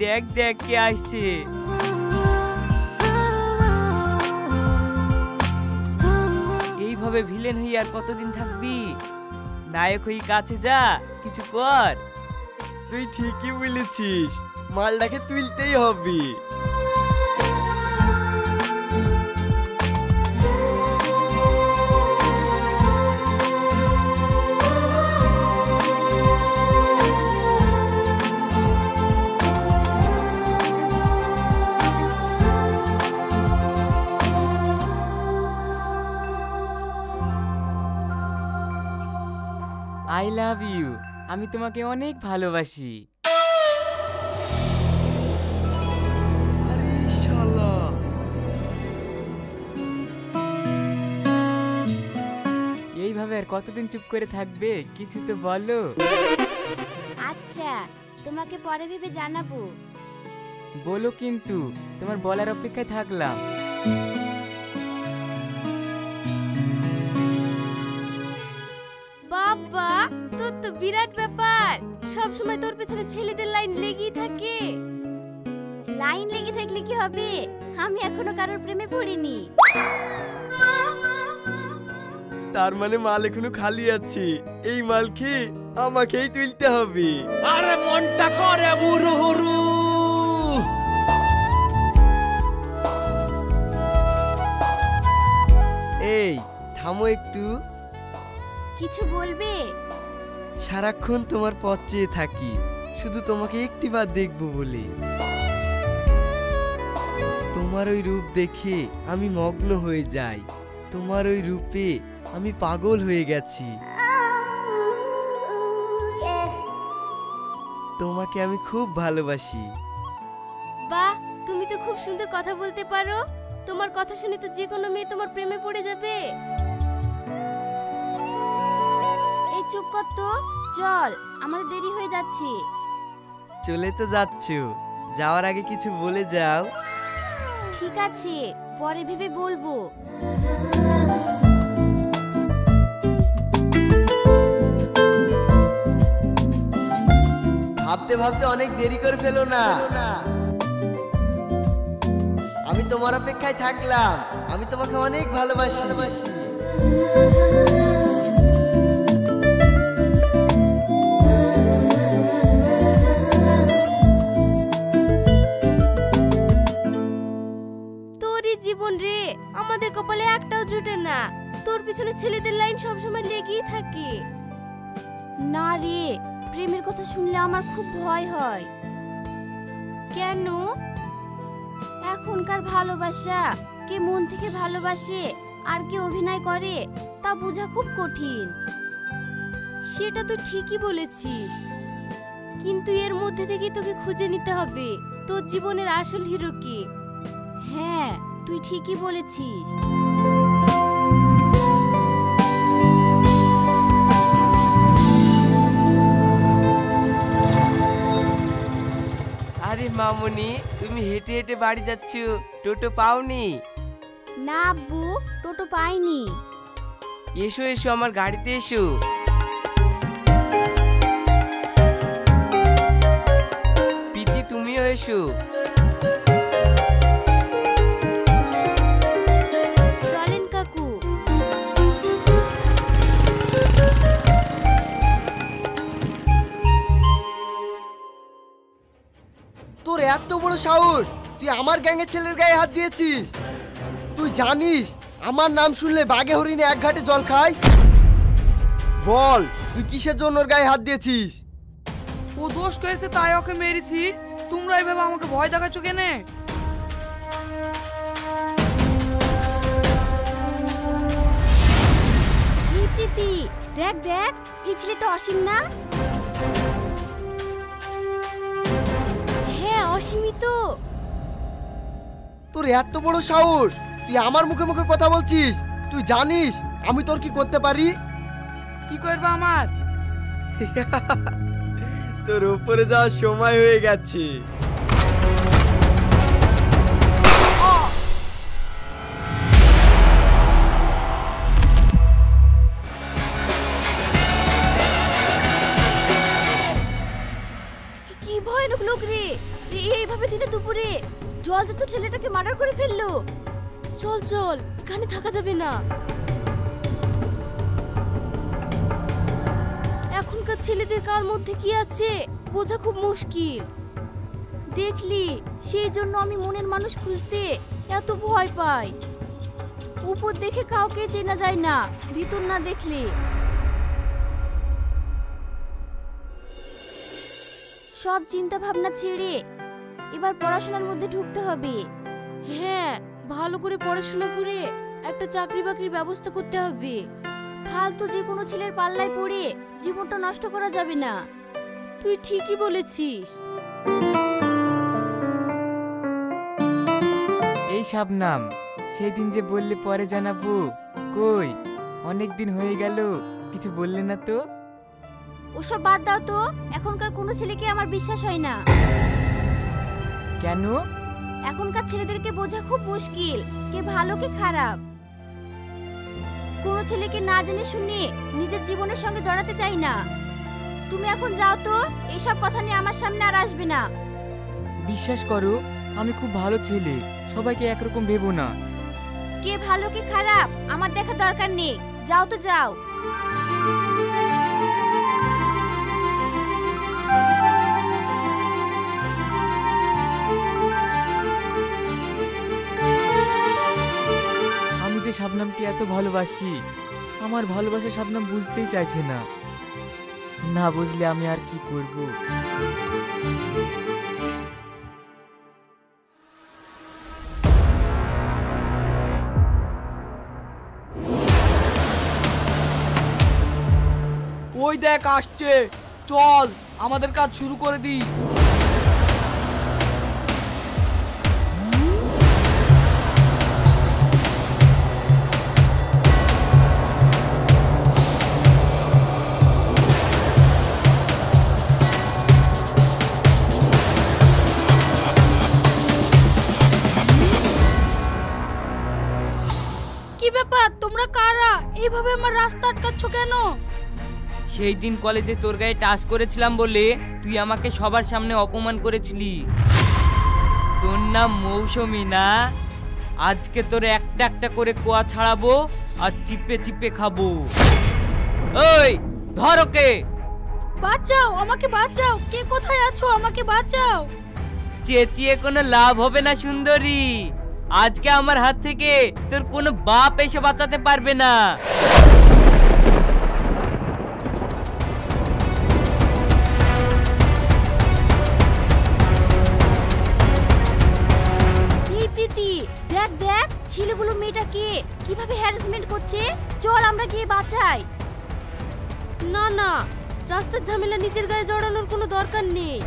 দেখ দেখ কে আসছে। এইভাবে ভিলেন হই আর কতদিন থাকবি? নায়ক হই কাছে যা, কিছু কর। তুই ঠিকই বলেছিস, মালটাকে তুলতেই হবে। I love you. আমি তোমাকে অনেক ভালোবাসি। আরে শালা, এইভাবে আর কতদিন চুপ করে থাকবে? কিছু তো বলো। আচ্ছা, তোমাকে পরে ভেবে জানাবো। বলো কিন্তু, তোমার বলার অপেক্ষায় থাকলাম। বাবা, তোর তো বিরাট ব্যাপার। সব সময় তোর পেছনে ছেলেদের লাইন লেগেই থাকে। লাইন লেগে থাকলে কি হবে? আমি এখনো কারোর প্রেমে পড়িনি। তার মানে মাল এখনো খালি আছে। এই মাল কি আমাকেই তুলতে হবে? আরে মনটা করে বুড়ো হুরু। এই থামো একটু। কিছু বলবে? সারাক্ষণ তোমার পথ চেয়ে থাকি, শুধু তোমাকে একটিবার দেখবো বলে। তোমার ওই রূপ দেখে আমি মগ্ন হয়ে যাই। তোমার ওই রূপে আমি পাগল হয়ে গেছি। তোমাকে আমি খুব ভালোবাসি। বাহ, তুমি তো খুব সুন্দর কথা বলতে পারো। তোমার কথা শুনে তো যে কোনো মেয়ে তোমার প্রেমে পড়ে যাবে। এই চুপ কর তো, চল, আমাদের দেরি হয়ে যাচ্ছে। চলে তো যাচ্ছ, যাওয়ার আগে কিছু বলে যাও। ঠিক আছে, পরে ভেবে বলবো। ভাবতে ভাবতে অনেক দেরি করে ফেলো না। আমি তোমার অপেক্ষায় থাকলাম। আমি তোমাকে অনেক ভালোবাসি। তোরই জীবন রে, আমাদের কপালে একটাও জুটে না। তোর পিছনে ছেলেদের লাইন সবসময় লেগেই থাকে। না রে, প্রেমের কথা শুনলে আমার খুব ভয় হয়। কেন? এখনকার ভালোবাসা কে মন থেকে ভালোবাসে আর কে অভিনয় করে তা বোঝা খুব কঠিন। সেটা তো ঠিকই বলেছিস, কিন্তু এর মধ্যে থেকে তোকে খুঁজে নিতে হবে তোর জীবনের আসল হিরো কে। হ্যাঁ, তুই ঠিকই বলেছিস। আরে মামুনি, তুমি হেঁটে হেঁটে বাড়ি যাচ্ছ, টোটো পাওনি? না আব্বু, টোটো পাইনি। এসো এসো, আমার গাড়িতে এসো। পিতি, তুমিও এসো। চলেন কাকু। তোর এত বড় সাহস, তুই আমার গ্যাংয়ের ছেলের গায়ে হাত দিয়েছিস? তুই জানিস আমার নাম শুনলে বাঘে হরিণে এক ঘাটে জল খায়? বল, তুই কিসের জন্য ওর গায়ে হাত দিয়েছিস? ও দোষ করেছে তাই ওকে মেরেছি। তোমরা এইভাবে আমাকে ভয় দেখাচ্ছ কেনে? এই প্রীতি, দেখ দেখ, এই ছেলেটা অসীম না? হ্যাঁ, অসীমই তো। তোর এত বড় সাহস, তুই আমার মুখে মুখে কথা বলছিস? তুই জানিস আমি তোর কি করতে পারি? কি করবে আমার? তোর উপরে যাওয়ার সময় হয়ে গেছে। কি ভয়ানক লোক রে। এইভাবে দিনে দুপুরে জল তো ছেলেটাকে মার্ডার করে ফেললো। চল চল, এখানে থাকা যাবে না। এখনকার ছেলেদের কার মধ্যে কি আছে বোঝা খুব মুশকিল। দেখলি, সেই জন্য আমি মনের মানুষ খুঁজতে এত ভয় পাই। উপর দেখে কাউকে চেনা যায় না, ভিতর না দেখলে। সব চিন্তা ভাবনা ছেড়ে এবার পড়াশোনার মধ্যে ঢুকতে হবে। হ্যাঁ, ভালো করে পড়াশোনা করে একটা চাকরি বাকরির ব্যবস্থা করতে হবে। ফালতু যে কোনো ছেলের পাল্লায় পড়ে জীবনটা নষ্ট করা যাবে না। তুই ঠিকই বলেছিস। এই শাবনাম, সেই দিন যে বললে পরে জানাবো, কই অনেক দিন হয়ে গেল, কিছু বললে না তো? ওসব বাদ দাও তো, এখনকার কোনো ছেলেকে আমার বিশ্বাস হয় না। কেন? এখনকার ছেলেদেরকে বোঝা খুব মুশকিল, কে ভালো কে খারাপ। কোনো ছেলেকে না জেনে শুনে নিজের জীবনের সঙ্গে জড়াতে চাই না। তুমি এখন যাও তো, এইসব কথা নিয়ে আমার সামনে আর আসবে না। বিশ্বাস করো, আমি খুব ভালো ছেলে, সবাইকে একরকম ভেবো না। কে ভালো কে খারাপ আমার দেখা দরকার নেই, যাও তো যাও। আমি যে শাবনামকে এত ভালোবাসি, আমার ভালোবাসা শাবনাম বুঝতেই চাইছে না। না বুঝলে আমি আর কি করব? ওই দেখ আসছে, চল আমাদের কাজ শুরু করে দিই। কি ব্যাপার, তোমরা কারা? এইভাবে আমার রাস্তা আটকাচ্ছ কেন? সেই দিন কলেজে তোর গায়ে টাচ করেছিলাম বলে তুই আমাকে সবার সামনে অপমান করেছিলি। তোর নাম মৌসুমী না? আজকে তোর একটা একটা করে কোয়া ছাড়াবো আর চিপে চিপে খাবো। ওই ধর ওকে। বাঁচাও, আমাকে বাঁচাও, কে কোথায় আছো? আমাকে বাঁচাও। চেঁচিয়ে কোনো লাভ হবে না সুন্দরী, আজকে আমার হাত থেকে তোর কোনো বাপ এসে বাঁচাতে পারবে না। এই প্রীতি, দেখ দেখ ছেলেগুলো মেয়েটাকে কিভাবে হ্যারাসমেন্ট করছে। চল আমরা গিয়ে বাঁচাই। না না, রাস্তার ঝামেলা নিজের গায়ে জড়ানোর কোনো দরকার নেই।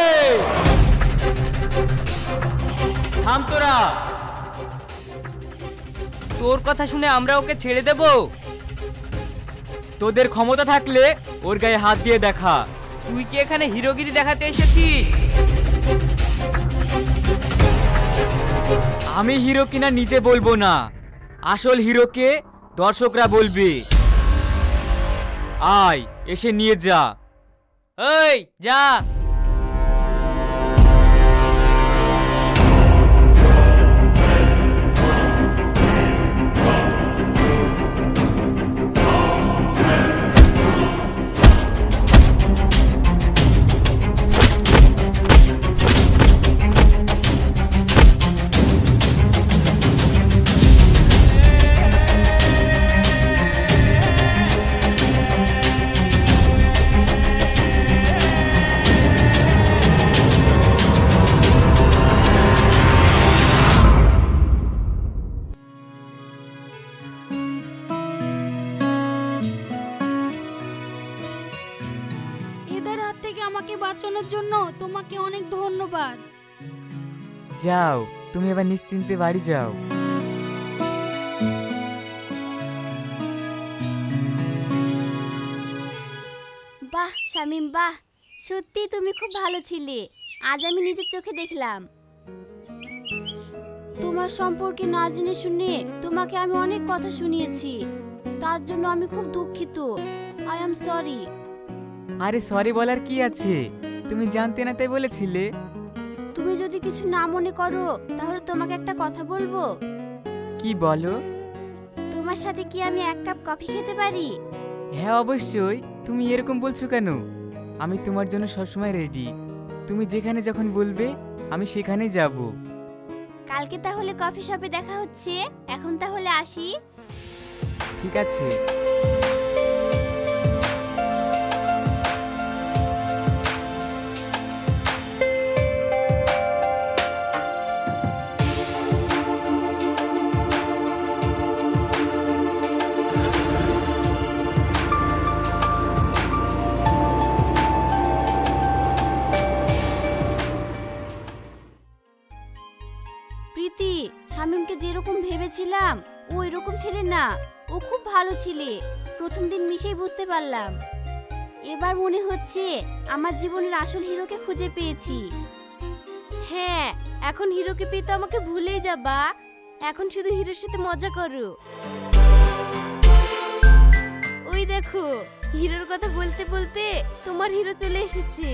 এই থাম তোরা। তোর কথা শুনে আমরা ওকে ছেড়ে দেব? তোদের ক্ষমতা থাকলে ওর গায়ে হাত দিয়ে দেখা। তুই কি এখানে হিরোগিরি দেখাতে এসেছিস? আমি হিরো কিনা নিজে বলবো না, আসল হিরোকে দর্শকরা বলবে। আয় এসে নিয়ে যা। এই যা। এদের হাত থেকে আমাকে বাঁচানোর জন্য তোমাকে অনেক ধন্যবাদ। যাও, তুমি এবার নিশ্চিন্তে বাড়ি যাও। বাহ শামিম, বাহ, সত্যি তুমি খুব ভালো ছিলে। আজ আমি নিজের চোখে দেখলাম। তোমার সম্পর্কে না জেনে শুনে তোমাকে আমি অনেক কথা শুনিয়েছি, তার জন্য আমি খুব দুঃখিত। I am sorry. আরে সরি বলার কি আছে, তুমি জানতে না তাই বলেছিলে। তুমি যদি কিছু না মনে করো তাহলে তোমাকে একটা কথা বলবো। কি বলো? তোমার সাথে কি আমি এক কাপ কফি খেতে পারি? হ্যাঁ অবশ্যই, তুমি এরকম বলছো কেন? আমি তোমার জন্য সবসময় রেডি। তুমি যেখানে যখন বলবে আমি সেখানেই যাব। কালকে তাহলে কফি শপে দেখা হচ্ছে, এখন তাহলে আসি। ঠিক আছে। প্রীতি, শামীমকে যেরকম ভেবেছিলাম ও এরকম ছেলে না, ও খুব ভালো ছেলে। প্রথম দিন মিশেই বুঝতে পারলাম। এবার মনে হচ্ছে আমার জীবনের আসল হিরোকে খুঁজে পেয়েছি। হ্যাঁ, এখন হিরোকে পেয়ে তো আমাকে ভুলেই যাবা, এখন শুধু হিরোর সাথে মজা করো। ওই দেখো, হিরোর কথা বলতে বলতে তোমার হিরো চলে এসেছে।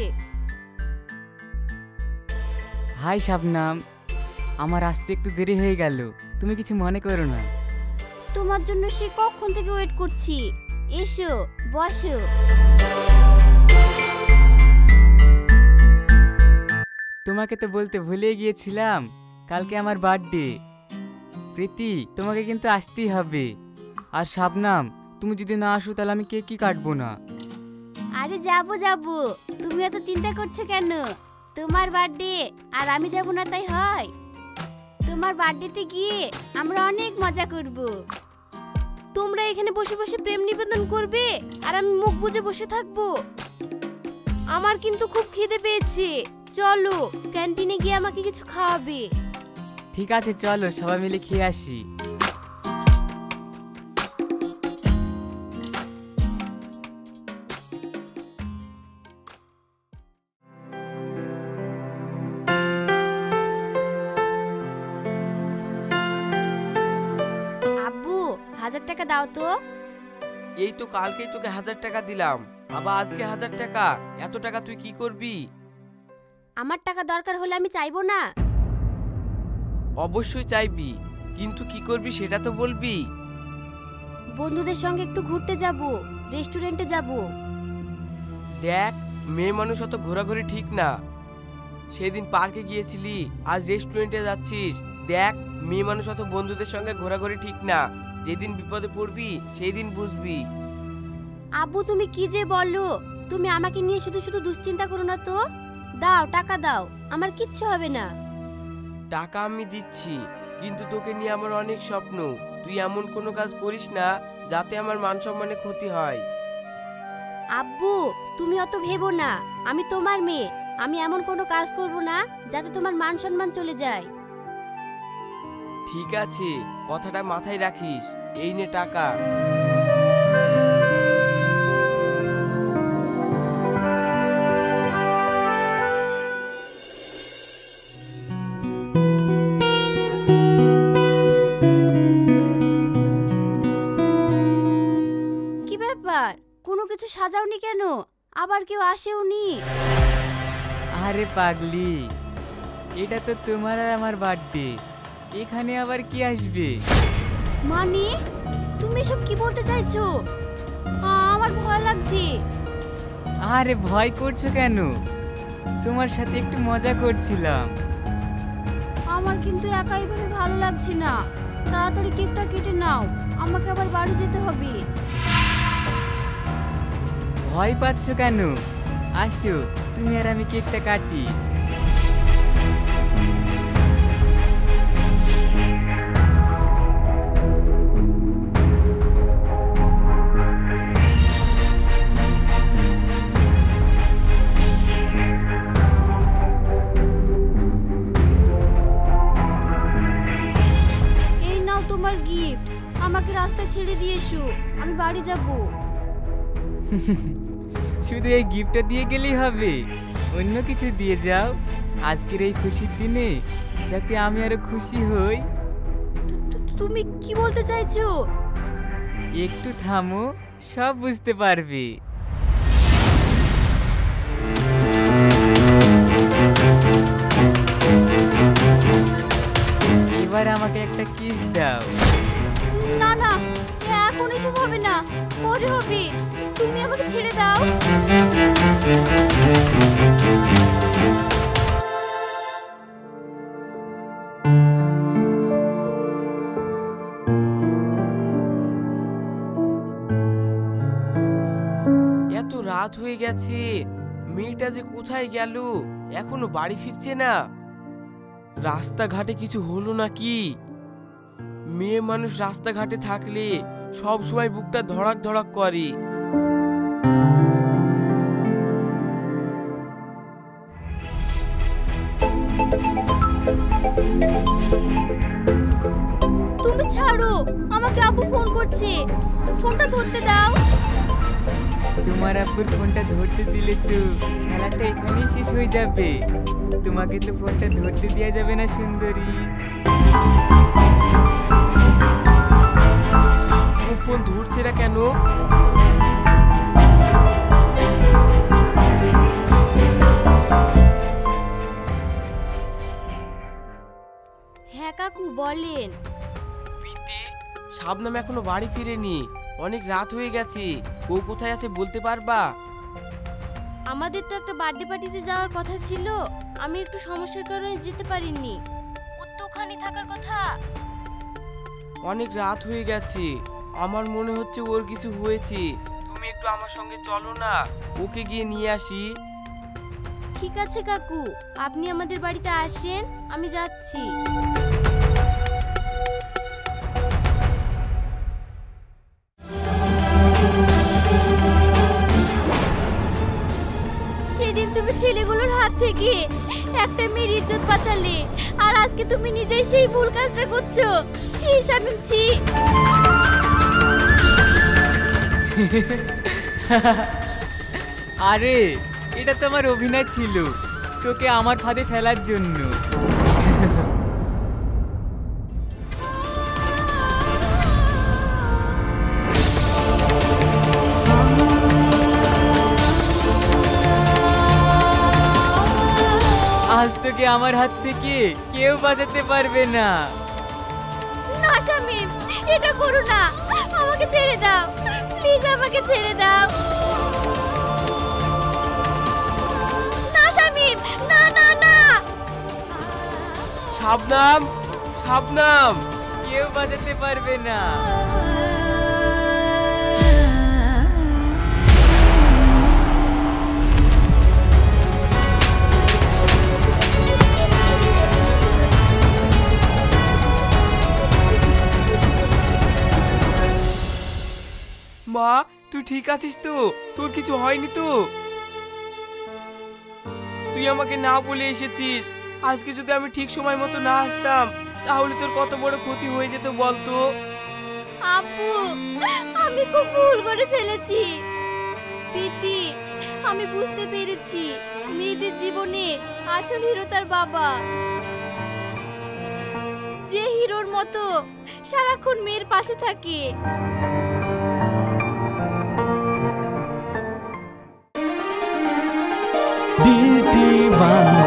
হাই শাবনাম, আমার আসতে একটু দেরি হয়ে গেল, তুমি কিছু মনে করো না। তোমার জন্য সে কখন থেকে ওয়েট করছি। এসো, বসো। তোমাকে তো বলতে ভুলে গিয়েছিলাম, কালকে আমার বার্থডে। প্রীতি, তোমাকে কিন্তু আসতেই হবে। আর শাবনাম, তুমি যদি না আসো তাহলে আমি কেক কাটবো না। আরে যাবো যাবো, তুমি এত চিন্তা করছো কেন? তোমার বার্থডে আর আমি যাব না তাই হয়? তোমার বার্থডেতে গিয়ে আমরা অনেক মজা করব। তোমরা এখানে বসে বসে প্রেম নিবেদন করবে আর আমি মুখ বুজে বসে থাকবো? আমার কিন্তু খুব খিদে পেয়েছে, চলো ক্যান্টিনে গিয়ে আমাকে কিছু খাওয়াবে। ঠিক আছে, চলো সবাই মিলে খেয়ে আসি। আব্বু, 1000 টাকা দাও তো। এই তো কালকেই তোকে 1000 টাকা দিলাম, আবার আজকে 1000 টাকা। এত টাকা তুই কি করবি? আমার টাকা দরকার হলে আমি চাইবো না? অবশ্যই চাইবি, কিন্তু কি করবি সেটা তো বলবি। বন্ধুদের সঙ্গে একটু ঘুরতে যাব, রেস্টুরেন্টে যাব। দেখ, মেয়ে মানুষ অত ঘোরাঘুরি ঠিক না। সেদিন পার্কে গিয়েছিলি, আজ রেস্টুরেন্টে যাচ্ছিস। দেখ, মেয়ে মানুষ অত বন্ধুদের সঙ্গে ঘোরাঘুরি ঠিক না। যেদিন বিপদে পড়বি সেই দিন বুঝবি। আব্বু, তুমি কি যে বলো? তুমি আমাকে নিয়ে শুধু শুধু দুশ্চিন্তা করো না তো। দাও, টাকা দাও, আমার কিচ্ছু হবে না। টাকা আমি দিচ্ছি, কিন্তু তোকে নিয়ে আমার অনেক স্বপ্ন। তুই এমন কোনো কাজ করিস না যাতে আমার মান সম্মানে ক্ষতি হয়। আব্বু, তুমি অত ভেবো না, আমি তোমার মেয়ে। আমি এমন কোনো কাজ করব না যাতে তোমার মান সম্মান চলে যায়। ঠিক আছে, কথাটা মাথায় রাখিস। এই নে টাকা। কি ব্যাপার, কোনো কিছু সাজাওনি কেন? আবার কেউ আসেওনি? আরে পাগলি, এটা তো তোমার আর আমার বার্থডে, এখানে আবার কি আসবে? মানে তুমি এসব কি বলতে চাইছো? আমার ভয় লাগছে। আরে ভয় করছো কেন? তোমার সাথে একটু মজা করছিলাম। আমার কিন্তু একাই ভাবে ভালো লাগছে না। তাড়াতাড়ি কেকটা কেটে নাও, আমাকে আবার বাড়ি যেতে হবে। ভয় পাচ্ছ কেন? আসো, তুমি আর আমি কেকটা কাটি। এই নাও তোমার গিফট, আমাকে রাস্তায় ছেড়ে দিয়ে এসো, আমি বাড়ি যাব। শুধু এই গিফটটা দিয়ে গেলেই হবে? অন্য কিছু দিয়ে যাও। আজকের এই খুশির দিনে যাতে আমি আরো খুশি হই তুমি কি বলতে চাইছো? একটু থামো, সব বুঝতে পারবে। এবার আমাকে একটা কিস দাও। না না, এখন এসব হবে না, পরে হবে। তুমি আমাকে ছেড়ে দাও। এত রাত হয়ে গেছে, মেয়েটা যে কোথায় গেল, এখনো বাড়ি ফিরছে না। রাস্তাঘাটে কিছু হলো নাকি? মেয়ে মানুষ রাস্তাঘাটে থাকলে সব সময় বুকটা ধড়াক ধড়াক করে। তুমি ছাড়ো, আমাকে আব্বু ফোন করছে। ফোনটা ধরতে দাও। তোমার আব্বুর ফোনটা ধরতে দিলে তো খেলাটা এখানেই শেষ হয়ে যাবে। তোমাকে তো ফোনটা ধরতে দেওয়া যাবে না সুন্দরী। ও ফোন ধরছে না কেন? হ্যাঁ কাকু, বলেন। প্রীতি, শাবনাম এখনো বাড়ি ফিরেনি, অনেক রাত হয়ে গেছে। ও কোথায় আছে বলতে পারবা? আমাদের তো একটা বার্থডে পার্টিতে যাওয়ার কথা ছিল, আমি একটু সমস্যার কারণে যেতে পারিনি। ওর তো ওখানে থাকার কথা। অনেক রাত হয়ে গেছে, আমার মনে হচ্ছে ওর কিছু হয়েছে। তুমি একটু আমার সঙ্গে চলো না, ওকে গিয়ে নিয়ে আসি। ঠিক আছে কাকু, আপনি আমাদের বাড়িতে আসেন, আমি যাচ্ছি। সেদিন তুমি ছেলেগুলোর হাত থেকে একটা মেয়ের ইজ্জত বাঁচালে, আর আজকে তুমি নিজেই সেই ভুল কাজটা করছো। ছি শামিম, ছি। আরে এটা তো আমার অভিনয় ছিল, তোকে আমার ফাঁদে ফেলার জন্য। আজ তোকে আমার হাত থেকে কেউ বাঁচাতে পারবে না। না শামিম, এটা করো না, আমাকে ছেড়ে দাও, প্লিজ আমাকে ছেড়ে দাও। না শামিম, না না না। শাবনাম, শাবনাম। কেউ বাঁচাতে পারবে না। মা, তুই ঠিক আছিস তো? তোর কিছু হয়নি তো? তুই আমাকে না বলে এসেছিস। আজকে যদি আমি ঠিক সময় মতো না আসতাম, তাহলে তোর কত বড় ক্ষতি হয়ে যেত বলতো। আপু, আমি খুব ভুল করে ফেলেছি। প্রীতি, আমি বুঝতে পেরেছি মেয়েদের জীবনে আসল হিরো তার বাবা, যে হিরোর মতো সারাক্ষণ মেয়ের পাশে থাকে। DT1